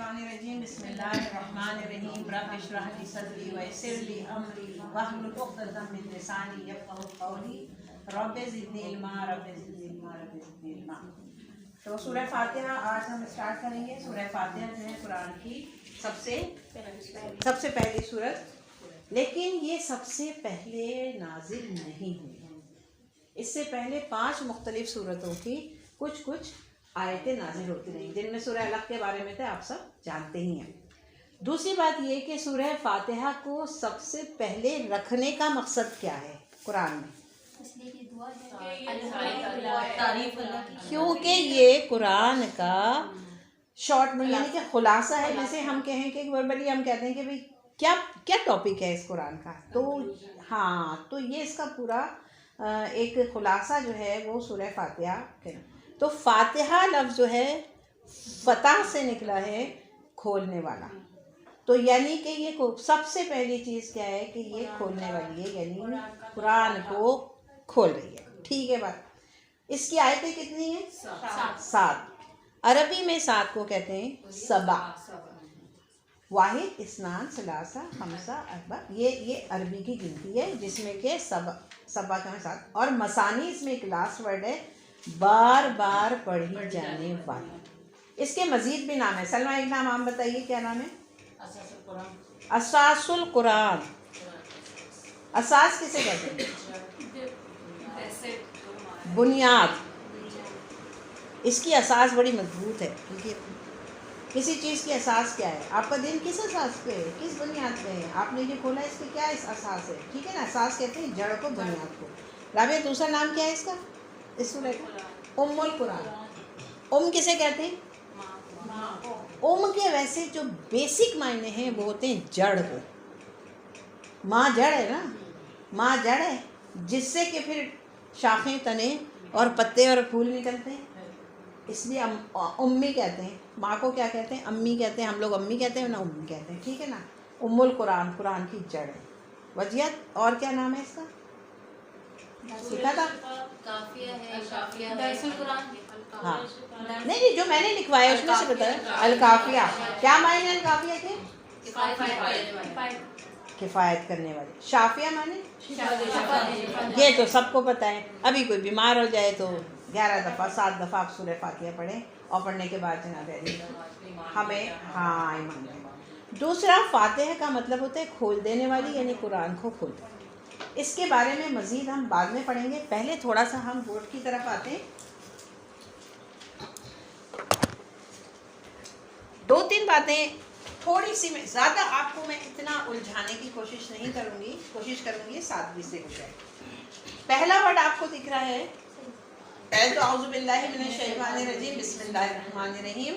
الشیطان الرجیم بسم اللہ الرحمن الرحیم رب اشرح لی صدری ویسر لی امری واحلل عقدۃ من لسانی یفقهوا قولی رب زدنی علما رب زدنی علما رب زدنی علما۔ تو سورہ فاتحہ آج ہم اسٹارٹ کریں گے۔ سورہ فاتحہ جو ہے قرآن کی سب سے پہلی سورت، لیکن یہ سب سے پہلے نازل نہیں ہوئی۔ اس سے پہلے 5 مختلف سورتوں کی کچھ آیتیں نازل ہوتی رہیں، جن میں سورہ الق کے بارے میں تھے، آپ سب جانتے ہی ہیں۔ دوسری بات یہ کہ سورہ فاتحہ کو سب سے پہلے رکھنے کا مقصد کیا ہے قرآن میں؟ کیونکہ یہ قرآن کا شارٹ میں یعنی کہ خلاصہ ہے، جسے ہم کہیں کہ وربلی ہم کہتے ہیں کہ بھئی کیا ٹاپک ہے اس قرآن کا، تو یہ اس کا پورا ایک خلاصہ جو ہے وہ سورہ فاتحہ ہے۔ تو فاتحہ لفظ جو ہے فتح سے نکلا ہے، کھولنے والا۔ تو یعنی کہ یہ سب سے پہلی چیز کیا ہے کہ یہ کھولنے والی ہے، یعنی قرآن کو کھول رہی ہے۔ ٹھیک ہے بات۔ اس کی آیتیں کتنی ہیں؟ 7۔ عربی میں 7 کو کہتے ہیں سبع، واحد، اثنان، ثلاثہ، خمسہ، اربع، یہ عربی کی گنتی ہے، جس میں کہ سبع کا 7، اور مثانی اس میں ایک لاسٹ ورڈ ہے، بار بار پڑھی جانے والی۔ اس کے مزید بھی نام ہے۔ سلمہ ایک نام آپ بتائیے، کیا نام ہے؟ اساس القرآن۔ اساس کسے کہتے ہیں؟ بنیاد۔ اس کی اساس بڑی مضبوط ہے، کیونکہ کسی چیز کی اساس کیا ہے؟ آپ کا دین کس اساس پہ ہے، کس بنیاد پہ ہے؟ آپ نے یہ کھولا، اس پہ کیا اساس ہے؟ ٹھیک ہے نا، اساس کہتے ہیں جڑ کو، بنیاد کو۔ رابعہ دوسرا نام کیا ہے اس کا، اس سورہ کا؟ ام القرآن۔ ام کسے کہتے ہیں؟ ام کے ویسے جو بیسک معنی ہیں وہ ہوتے ہیں جڑ کو۔ ماں جڑ ہے نا، ماں جڑ ہے، جس سے کہ پھر شاخیں، تنے اور پتے اور پھول نکلتے ہیں، اس لیے امی کہتے ہیں۔ ماں کو کیا کہتے ہیں؟ امی کہتے ہیں، ہم لوگ امی کہتے ہیں، نہ امی کہتے ہیں، ٹھیک ہے نا۔ ام القرآن، قرآن کی جڑ ہے۔ وجیت اور کیا نام ہے اس کا؟ لکھا تھا؟ ہاں نہیں، جو میں نے لکھوایا اس میں سے بتایا۔ الکافیہ۔ کیا معنی الکافیہ کے؟ کفایت کرنے والے۔ شافیہ معنی؟ یہ تو سب کو پتہ ہے۔ ابھی کوئی بیمار ہو جائے تو 11 دفعہ 7 دفعہ آپ سورہ فاتحہ پڑھیں، اور پڑھنے کے بعد جناب ہمیں ایمان ہے۔ دوسرا، فاتحہ کا مطلب ہوتا ہے کھول دینے والی، یعنی قرآن کو کھول دینا۔ اس کے بارے میں مزید ہم بعد میں پڑھیں گے، پہلے تھوڑا سا ہم بورڈ کی طرف آتے ہیں۔ 2-3 باتیں تھوڑی سی، میں زیادہ آپ کو میں اتنا الجھانے کی کوشش نہیں کروں گی، کوشش کروں گی سادگی سے ہو جائے۔ پہلا ورڈ آپ کو دکھ رہا ہے، اعوذ باللہ من الشیطان الرجیم بسم اللہ الرحمن الرحیم،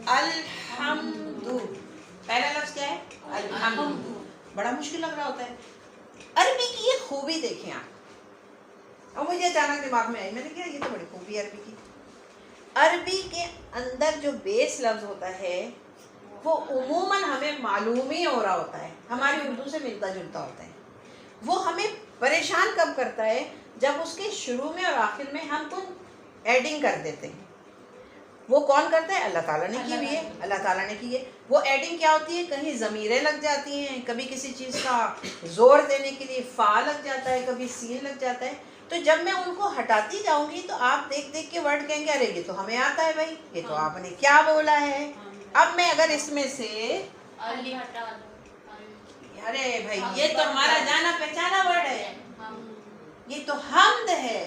الحمد۔ پہلا لفظ کیا ہے؟ الحمد۔ بڑا مشکل لگ رہا ہوتا ہے۔ عربی کی یہ خوبی دیکھیں آپ، اور مجھے اچانک دماغ میں آئی، میں نے کہا یہ تو بڑی خوبی ہے عربی کی۔ عربی کے اندر جو بیس لفظ ہوتا ہے وہ عموماً ہمیں معلوم ہی ہو رہا ہوتا ہے، ہماری اردو سے ملتا جلتا ہوتا ہے۔ وہ ہمیں پریشان کب کرتا ہے؟ جب اس کے شروع میں اور آخر میں ہم کچھ ایڈنگ کر دیتے ہیں۔ وہ کون کرتا ہے؟ اللہ تعالیٰ نے کی ہوئی ہے، اللہ تعالیٰ نے کی ہے۔ وہ ایڈنگ کیا ہوتی ہے؟ کہیں ضمیریں لگ جاتی ہیں، کبھی کسی چیز کا زور دینے کے لیے فا لگ جاتا ہے، کبھی سین لگ جاتا ہے۔ تو جب میں ان کو ہٹاتی جاؤں گی تو آپ دیکھ دیکھ کے ورڈ کہیں گے ارے یہ تو ہمیں آتا ہے بھائی، یہ تو آپ نے کیا بولا ہے۔ اب میں اگر اس میں سے ارے بھائی یہ تو ہمارا جانا پہچانا ورڈ ہے، یہ تو حمد ہے۔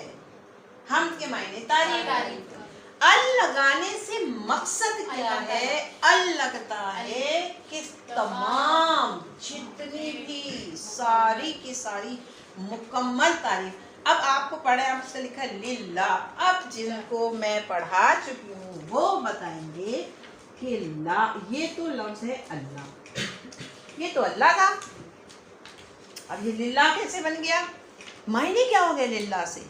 حمد کے معنی تعریف۔ ال لگانے سے مقصد کیا ہے؟ ال لگتا ہے کہ تمام جتنی بھی ساری کی ساری مکمل تعریف۔ اب آپ کو پڑھے، آپ سے لکھا للہ۔ اب جن کو میں پڑھا چکی ہوں وہ بتائیں گے کہ لا، یہ تو لفظ ہے اللہ، یہ تو اللہ تھا، اب یہ للہ کیسے بن گیا؟ معنی کیا ہو گیا للہ سے؟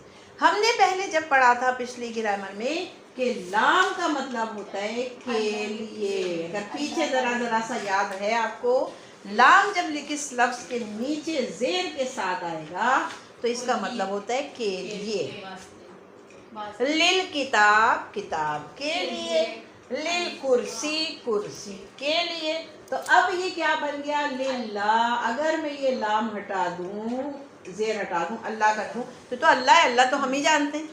ہم نے پہلے جب پڑھا تھا پچھلی گرامر میں کہ لام کا مطلب ہوتا ہے کے لیے۔ اگر پیچھے ذرا سا یاد ہے آپ کو، لام جب کس لفظ کے نیچے زیر کے ساتھ آئے گا تو اس کا مطلب ہوتا ہے کے لیے۔ للکتاب، کتاب کے لیے۔ للکرسی، کرسی کے لیے. تو اب یہ کیا بن گیا؟ للہ. اگر میں یہ لام ہٹا دوں، زیر ہٹا دوں، اللہ کر دوں، تو اللہ ہے، اللہ تو ہم ہی جانتے ہیں.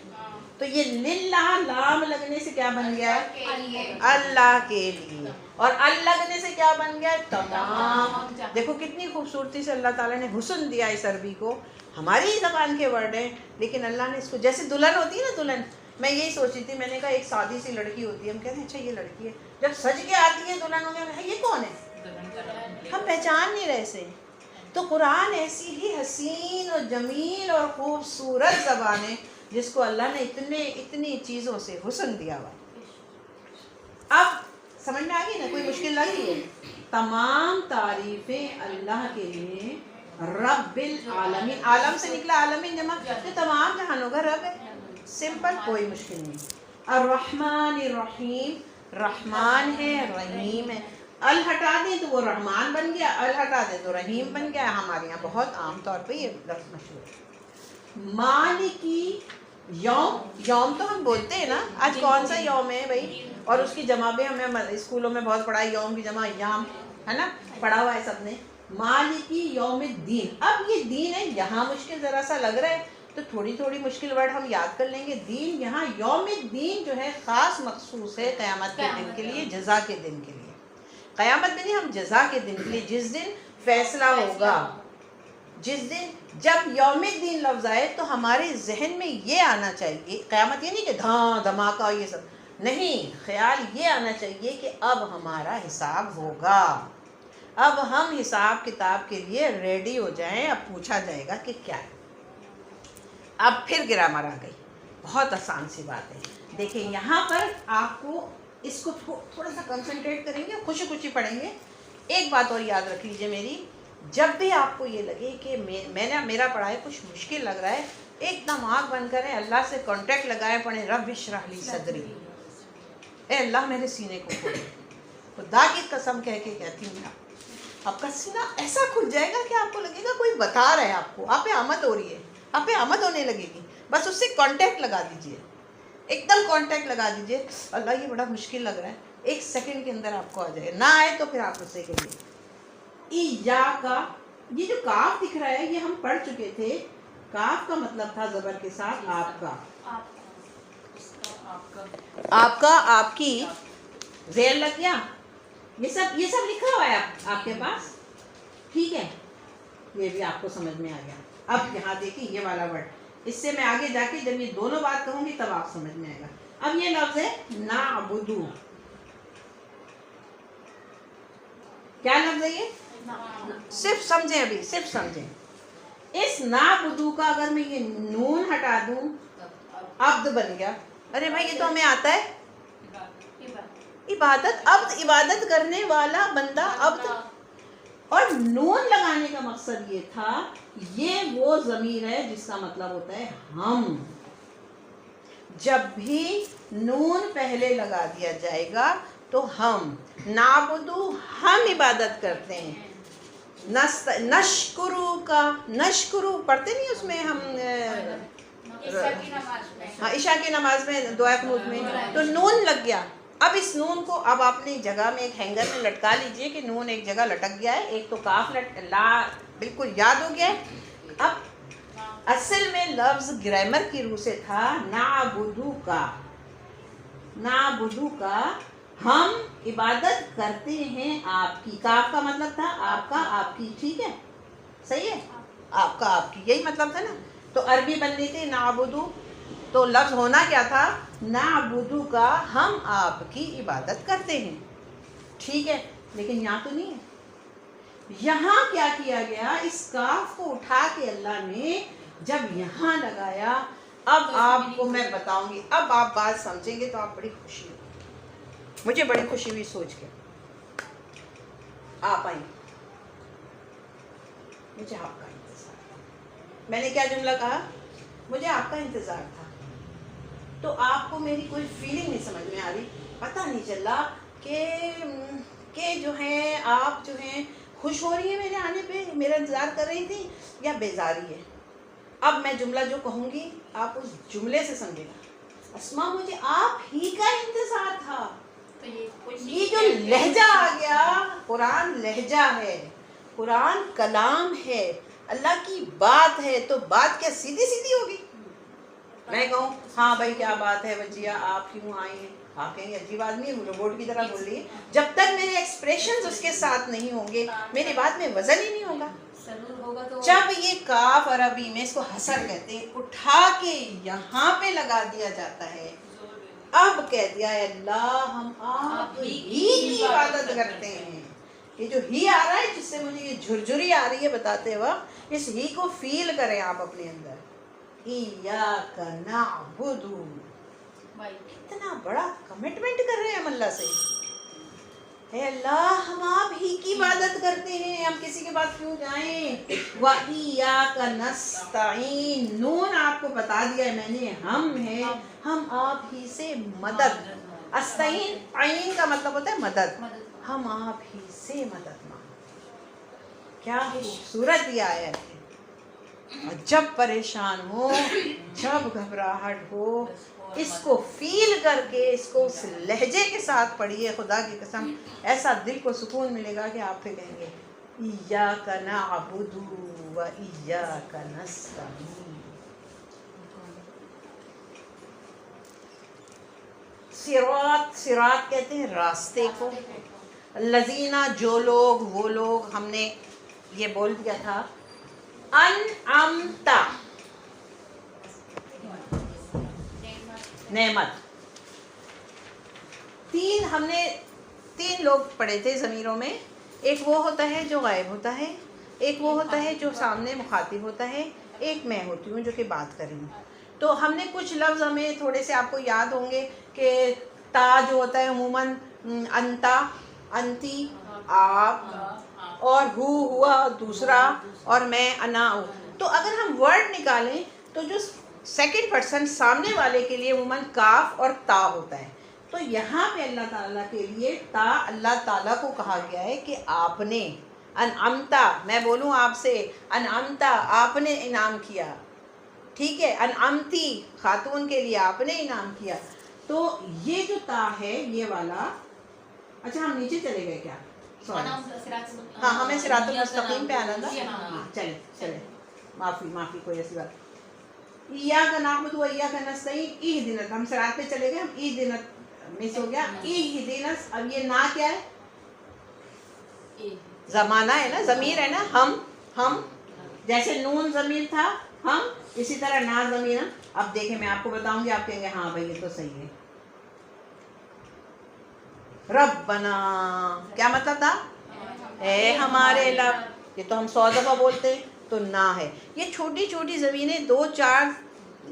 تو یہ للہ لام لگنے سے کیا بن گیا؟ اللہ کے لیے. اور ال لگنے سے کیا بن گیا؟ تمام. دیکھو کتنی خوبصورتی سے اللہ تعالیٰ نے حسن دیا اس عربی کو. ہماری ہی زبان کے ورڈ ہیں لیکن اللہ نے اس کو، جیسے دلہن ہوتی ہے نا، دلہن، میں یہی سوچی تھی، میں نے کہا ایک سادی سی لڑکی ہوتی ہے، ہم کہتے ہیں اچھا یہ لڑکی ہے، جب سج کے آتی ہے دلہن ہو گیا، یہ کون ہے؟ ہم پہچان نہیں رہے سے. تو قرآن ایسی ہی حسین اور جمیل اور خوبصورت زبان ہے جس کو اللہ نے اتنی چیزوں سے حسن دیا ہوا. اب سمجھ میں آ گئی نا؟ کوئی مشکل لگ رہی ہے؟ تمام تعریفیں اللہ کے لیے، رب العالمین. عالم سے نکلا عالمین جمع، تو تمام جہانوں کا رب ہے. سمپل، کوئی مشکل نہیں. الرحمن الرحیم، رحمان ہے، رحیم ہے. ال ہٹا دیں تو وہ رحمان بن گیا، ال ہٹا دیں تو رحیم بن گیا. ہمارے یہاں بہت عام طور پہ یہ لفظ مشہور ہے. مالکی یوم، یوم تو ہم بولتے ہیں نا، آج کون سا یوم ہے بھائی؟ اور اس کی جمع بھی ہمیں اسکولوں میں بہت پڑھا ہے، یوم کی جمع ایام ہے نا، پڑھا ہوا ہے سب نے. مالکی یوم الدین. اب یہ دین ہے، یہاں مشکل ذرا سا لگ رہا ہے تو تھوڑی تھوڑی مشکل ورڈ ہم یاد کر لیں گے. دین، یہاں یوم الدین جو ہے خاص مخصوص ہے قیامت کے دن کے لیے، جزا کے دن کے لیے. قیامت میں نہیں، ہم جزا کے دن کے لیے، جس دن فیصلہ ہوگا. جس دن جب یوم الدین لفظ آئے تو ہمارے ذہن میں یہ آنا چاہیے، قیامت یہ نہیں کہ دھاں دھماکہ یہ سب نہیں، خیال یہ آنا چاہیے کہ اب ہمارا حساب ہوگا، اب ہم حساب کتاب کے لیے ریڈی ہو جائیں. اب پوچھا جائے گا کہ کیا ہے. اب پھر گرامر آ گئی، بہت آسان سی بات ہے. دیکھیں یہاں پر آپ کو اس کو تھوڑا سا کنسنٹریٹ کریں گے، خوشی خوشی پڑھیں گے. ایک بات اور یاد رکھ لیجیے میری، جب بھی آپ کو یہ لگے کہ میرا پڑھائی کچھ مشکل لگ رہا ہے، ایک دم آنکھ بند کریں، اللہ سے کانٹیکٹ لگائیں، پڑھیں رب اشرح لی صدری، اے اللہ میرے سینے کو کھول. خدا کی قسم کہہ کے کہتی ہوں، آپ کا سینہ ایسا کھل جائے گا کہ آپ کو لگے گا کوئی بتا رہا ہے آپ کو، آپ پہ آمد ہو رہی ہے، آپ پہ آمد ہونے لگے گی. بس اس سے کانٹیکٹ لگا دیجئے، ایک دم کانٹیکٹ لگا دیجئے. اللہ یہ بڑا مشکل لگ رہا ہے، ایک سیکنڈ کے اندر آپ کو آ جائے. نہ آئے تو پھر آپ اس سے کہیے ایاکا. یہ جو کاف دکھ رہا ہے یہ ہم پڑھ چکے تھے. کاف کا مطلب تھا زبر کے ساتھ آپ کا، آپ کا، آپ کی، زیر لگ گیا. یہ سب لکھا ہوا ہے آپ کے پاس، ٹھیک ہے، یہ بھی آپ کو سمجھ میں آ گیا. اب یہاں دیکھیں یہ والا ورڈ، اس سے میں آگے جا کے جب یہ دونوں بات کہوں گی تب آپ سمجھ میں آئے گا. اب یہ لفظ ہے نعبدو. کیا لفظ ہے یہ؟ صرف سمجھیں، ابھی صرف سمجھیں. اس نعبدو کا اگر میں یہ نون ہٹا دوں، عبد بن گیا. ارے بھائی یہ تو ہمیں آتا ہے، عبادت، عبد عبادت کرنے والا بندہ عبد. اور نون لگانے کا مقصد یہ تھا، یہ وہ ضمیر ہے جس کا مطلب ہوتا ہے ہم. جب بھی نون پہلے لگا دیا جائے گا تو ہم، نعبدو ہم عبادت کرتے ہیں. نشکرو کا، نشکرو پڑھتے نہیں اس میں ہم عشاء کی نماز میں دعا قنوت میں، تو نون لگ گیا. اب اس نون کو اب آپ نے جگہ میں ایک ہینگر میں لٹکا لیجئے کہ نون ایک جگہ لٹک گیا ہے، ایک تو کاف لا بالکل یاد ہو گیا ہے. اب اصل میں لفظ گرامر کی روح سے تھا نعبدو کا، نعبدو کا ہم عبادت کرتے ہیں آپ کی. کاف کا مطلب تھا آپ کا، آپ کی، ٹھیک ہے، صحیح ہے، آپ کا، آپ کی، یہی مطلب تھا نا. تو عربی بننی تھی نعبدو، تو لفظ ہونا کیا تھا؟ نعبدو کا ہم آپ کی عبادت کرتے ہیں، ٹھیک ہے. لیکن یہاں تو نہیں ہے. یہاں کیا کیا گیا، اس کاف کو اٹھا کے اللہ نے جب یہاں لگایا. اب آپ کو میں بتاؤں گی، اب آپ بات سمجھیں گے تو آپ بڑی خوشی ہوگی. مجھے بڑی خوشی ہوئی سوچ کے. آپ آئیں، مجھے آپ کا انتظار تھا. میں نے کیا جملہ کہا؟ مجھے آپ کا انتظار تھا. تو آپ کو میری کوئی فیلنگ نہیں سمجھ میں آ رہی، پتہ نہیں چلا کہ جو ہیں آپ جو ہیں خوش ہو رہی ہیں میرے آنے پہ، میرا انتظار کر رہی تھی، یا بیزاری ہے. اب میں جملہ جو کہوں گی آپ اس جملے سے سمجھے گا. اسما مجھے آپ ہی کا انتظار تھا. یہ جو لہجہ آ گیا، قرآن لہجہ ہے، قرآن کلام ہے، اللہ کی بات ہے، تو بات کیا سیدھی سیدھی ہوگی؟ میں کہوں ہاں بھائی کیا بات ہے بچیا آپ کیوں آئی ہیں، آپ کہیں گے عجیب آدمی ہے روبوٹ کی طرح بول رہی ہے. جب تک میرے ایکسپریشنز اس کے ساتھ نہیں ہوں گے میری بات میں وزن ہی نہیں ہوگا. جب یہ کاف عربی میں اس کو حسر کہتے ہیں اٹھا کے یہاں پہ لگا دیا جاتا ہے، اب کہہ دیا ہے اللہ ہم آپ ہی کی عبادت کرتے ہیں. یہ جو ہی آ رہا ہے جس سے مجھے یہ جھرجھری آ رہی ہے بتاتے وقت، اس ہی کو فیل کریں آپ اپنے اندر. ایاک نعبد، اتنا بڑا کمٹمنٹ کر رہے ہیں ہم اللہ سے. اے اللہ ہم آپ ہی کی عبادت کرتے ہیں، ہم کسی کے پاس کیوں جائیں. وَإِيَّاكَ نَسْتَعِينُ، نون آپ کو بتا دیا ہے میں نے ہم ہیں، ہم آپ ہی سے مدد. استعین عین کا مطلب ہوتا ہے مدد، ہم آپ ہی سے مدد مانگتے. کیا خوبصورت یہ آیت ہے. جب پریشان ہو، جب گھبراہٹ ہو، اس کو فیل کر کے اس کو اس لہجے کے ساتھ پڑھیے. خدا کی قسم ایسا دل کو سکون ملے گا کہ آپ پھر کہیں گے ایاک نعبد و ایاک نستعین. صراط، صراط کہتے ہیں راستے کو. الذین، جو لوگ، وہ لوگ، ہم نے یہ بول دیا تھا. انعمتا، نعمت. ہم نے تین لوگ پڑھے تھے ضمیروں میں. ایک وہ ہوتا ہے جو غائب ہوتا ہے، ایک وہ ہوتا ہے جو سامنے مخاطب ہوتا ہے، ایک میں ہوتی ہوں جو کہ بات کر رہی ہوں. تو ہم نے کچھ لفظ ہمیں تھوڑے سے آپ کو یاد ہوں گے کہ تا جو ہوتا ہے عموماً انتا، انتی، آپ، اور ہوا دوسرا، اور میں انا ہوں. تو اگر ہم ورڈ نکالیں تو جو سیکنڈ پرسن سامنے والے کے لیے عموماً کاف اور تا ہوتا ہے. تو یہاں پہ اللہ تعالیٰ کے لیے تا اللہ تعالیٰ کو کہا گیا ہے کہ آپ نے انعمتا، میں بولوں آپ سے انعمتا آپ نے انعام کیا. ٹھیک ہے، انعمتی خاتون کے لیے آپ نے انعام کیا. تو یہ جو تا ہے یہ والا، اچھا ہم نیچے چلے گئے کیا؟ ہاں ہمیں صراط المستقیم پہ آنا تھا. چلے چلے، معافی کوئی ایسی بات. ایاک نعبد و ایاک نستعین، اہدنا، ہم صراط پہ چلے گئے، ہم اہدنا مس ہو گیا. اہدنا، اب یہ نا کیا ہے؟ زمانہ ہے نا، ضمیر ہے نا. ہم جیسے نون ضمیر تھا ہم، اسی طرح نا ضمیر. اب دیکھیں میں آپ کو بتاؤں گی، آپ کہیں گے ہاں بھائی یہ تو صحیح ہے. ربنا کیا مطلب تھا؟ اے ہمارے رب. یہ تو ہم 100 دفعہ بولتے ہیں تو نا ہے. یہ چھوٹی چھوٹی زمینیں 2-4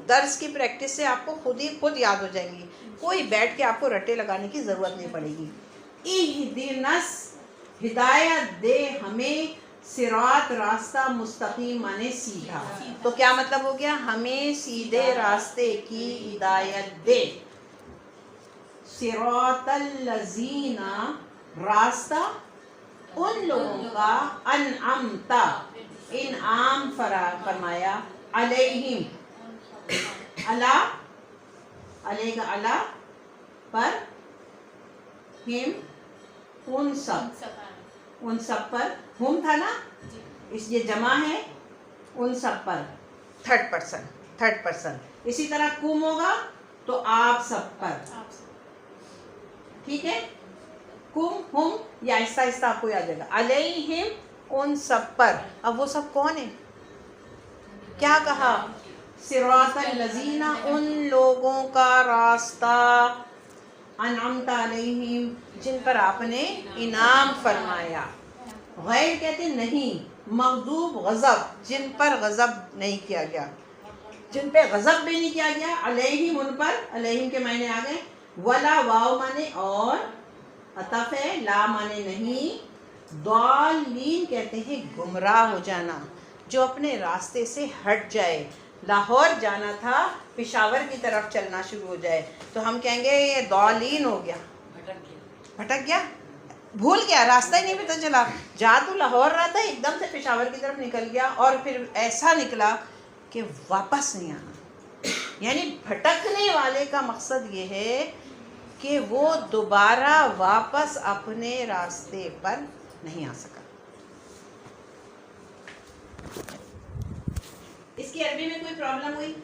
درس کی پریکٹس سے آپ کو خود یاد ہو جائیں گی. کوئی بیٹھ کے آپ کو رٹے لگانے کی ضرورت نہیں پڑے گی. اہدنس، ہدایت دے ہمیں، صراط راستہ، مستقیم مانے سیدھا. تو کیا مطلب ہو گیا؟ ہمیں سیدھے راستے کی ہدایت دے. صراط الذین، راستہ ان لوگوں کا، انعمتا انعام فرمایا، علیہم، علیہ کا علا پر، ہم ان سب پر. ہم تھا نا، اس یہ جمع ہے، ان سب پر تھرڈ پرسن. اسی طرح کم ہوگا تو آپ سب پر. ٹھیک ہے، کم ہم، یا آہستہ آہستہ آپ کو یاد جائے گا. علیہم ان سب پر. اب وہ سب کون ہیں؟ کیا کہا؟ صراط الذین، ان لوگوں کا راستہ، انعمت علیہم جن پر آپ نے انعام فرمایا. غیر کہتے نہیں، مغضوب غضب، جن پر غضب نہیں کیا گیا، جن پہ غضب بھی نہیں کیا گیا. علیہم ان پر، علیہم کے معنی آ گئے. ولا، واو مانے اور، عطف ہے، لا مانے نہیں. ضالین کہتے ہیں گمراہ ہو جانا، جو اپنے راستے سے ہٹ جائے. لاہور جانا تھا، پشاور کی طرف چلنا شروع ہو جائے تو ہم کہیں گے یہ ضالین ہو گیا، بھٹک گیا، بھول گیا، راستہ ہی نہیں پتہ چلا. جا تو لاہور رہا تھا، ایک دم سے پشاور کی طرف نکل گیا اور پھر ایسا نکلا کہ واپس نہیں آنا. یعنی بھٹکنے والے کا مقصد یہ ہے کہ وہ دوبارہ واپس اپنے راستے پر نہیں آ سکا. اس کی عربی میں کوئی پرابلم ہوئی؟